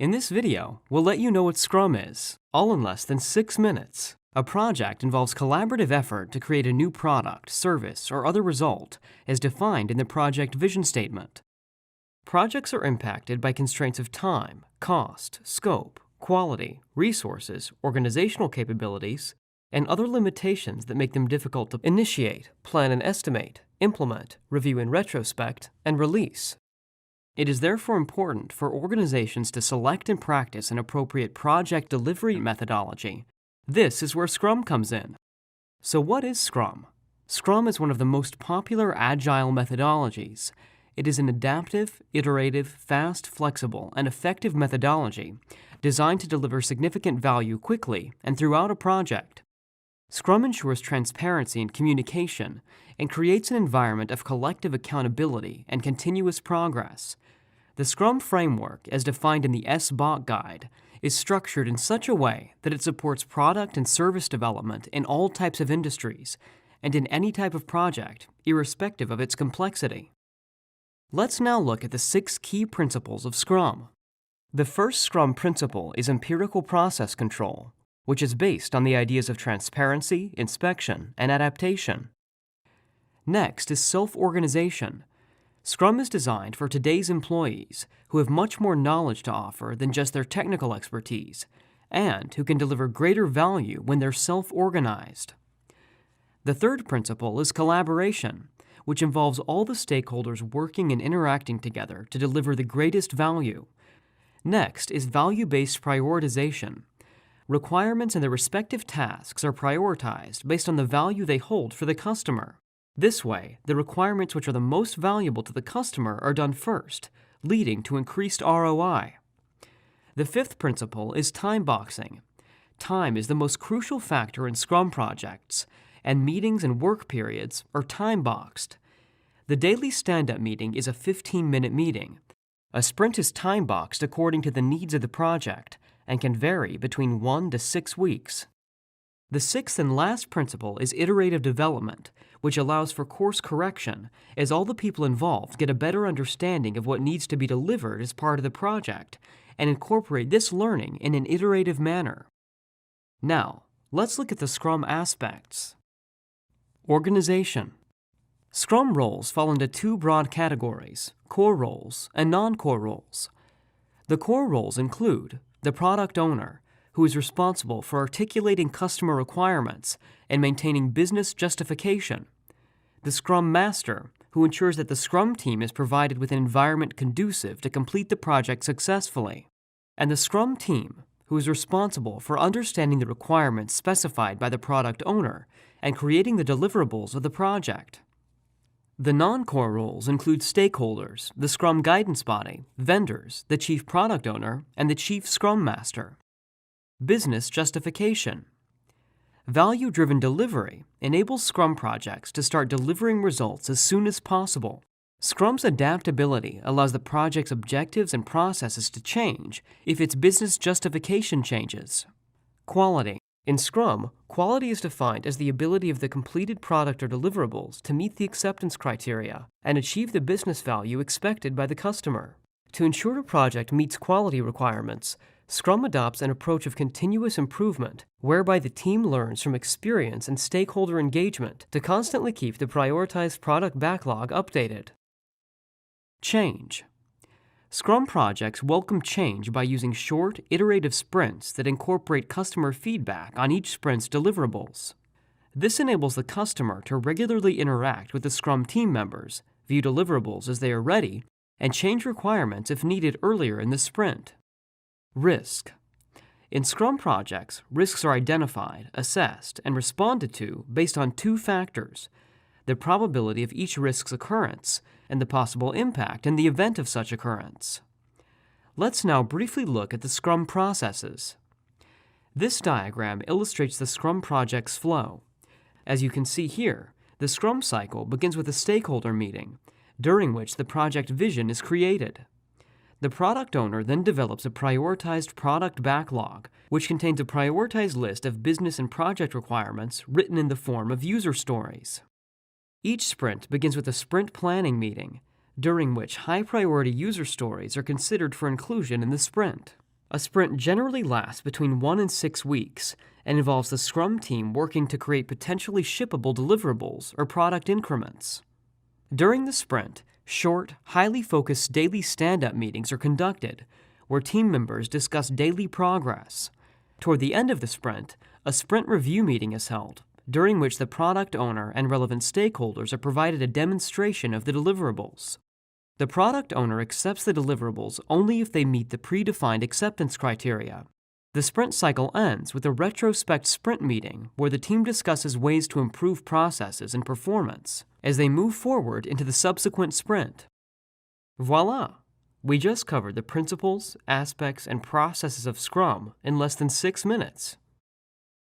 In this video, we'll let you know what Scrum is, all in less than 6 minutes. A project involves collaborative effort to create a new product, service, or other result as defined in the project vision statement. Projects are impacted by constraints of time, cost, scope, quality, resources, organizational capabilities, and other limitations that make them difficult to initiate, plan and estimate, implement, review in retrospect, and release. It is therefore important for organizations to select and practice an appropriate project delivery methodology. This is where Scrum comes in. So what is Scrum? Scrum is one of the most popular agile methodologies. It is an adaptive, iterative, fast, flexible, and effective methodology designed to deliver significant value quickly and throughout a project. Scrum ensures transparency and communication and creates an environment of collective accountability and continuous progress. The Scrum framework, as defined in the SBOC guide, is structured in such a way that it supports product and service development in all types of industries and in any type of project, irrespective of its complexity. Let's now look at the 6 key principles of Scrum. The first Scrum principle is empirical process control, which is based on the ideas of transparency, inspection, and adaptation. Next is self-organization. Scrum is designed for today's employees who have much more knowledge to offer than just their technical expertise, and who can deliver greater value when they're self-organized. The third principle is collaboration, which involves all the stakeholders working and interacting together to deliver the greatest value. Next is value-based prioritization. Requirements and their respective tasks are prioritized based on the value they hold for the customer. This way, the requirements which are the most valuable to the customer are done first, leading to increased ROI. The fifth principle is time boxing. Time is the most crucial factor in Scrum projects, and meetings and work periods are time boxed. The daily stand-up meeting is a 15-minute meeting. A sprint is time boxed according to the needs of the project and can vary between 1 to 6 weeks. The sixth and last principle is iterative development, which allows for course correction as all the people involved get a better understanding of what needs to be delivered as part of the project and incorporate this learning in an iterative manner. Now, let's look at the Scrum aspects. Organization. Scrum roles fall into 2 broad categories, core roles and non-core roles. The core roles include the product owner, who is responsible for articulating customer requirements and maintaining business justification, the Scrum Master, who ensures that the Scrum team is provided with an environment conducive to complete the project successfully, and the Scrum team, who is responsible for understanding the requirements specified by the product owner and creating the deliverables of the project. The non-core roles include stakeholders, the Scrum guidance body, vendors, the chief product owner, and the chief Scrum Master. Business justification. Value-driven delivery enables Scrum projects to start delivering results as soon as possible. Scrum's adaptability allows the project's objectives and processes to change if its business justification changes. Quality. In Scrum, quality is defined as the ability of the completed product or deliverables to meet the acceptance criteria and achieve the business value expected by the customer. To ensure a project meets quality requirements, Scrum adopts an approach of continuous improvement, whereby the team learns from experience and stakeholder engagement to constantly keep the prioritized product backlog updated. Change. Scrum projects welcome change by using short, iterative sprints that incorporate customer feedback on each sprint's deliverables. This enables the customer to regularly interact with the Scrum team members, view deliverables as they are ready, and change requirements if needed earlier in the sprint. Risk. In Scrum projects, risks are identified, assessed, and responded to based on 2 factors: the probability of each risk's occurrence and the possible impact in the event of such occurrence. Let's now briefly look at the Scrum processes. This diagram illustrates the Scrum project's flow. As you can see here, the Scrum cycle begins with a stakeholder meeting, during which the project vision is created. The product owner then develops a prioritized product backlog, which contains a prioritized list of business and project requirements written in the form of user stories. Each sprint begins with a sprint planning meeting, during which high-priority user stories are considered for inclusion in the sprint. A sprint generally lasts between 1 and 6 weeks and involves the Scrum team working to create potentially shippable deliverables or product increments. During the sprint, short, highly focused daily stand-up meetings are conducted, where team members discuss daily progress. Toward the end of the sprint, a sprint review meeting is held, during which the product owner and relevant stakeholders are provided a demonstration of the deliverables. The product owner accepts the deliverables only if they meet the predefined acceptance criteria. The sprint cycle ends with a retrospect sprint meeting where the team discusses ways to improve processes and performance as they move forward into the subsequent sprint. Voila! We just covered the principles, aspects, and processes of Scrum in less than 6 minutes.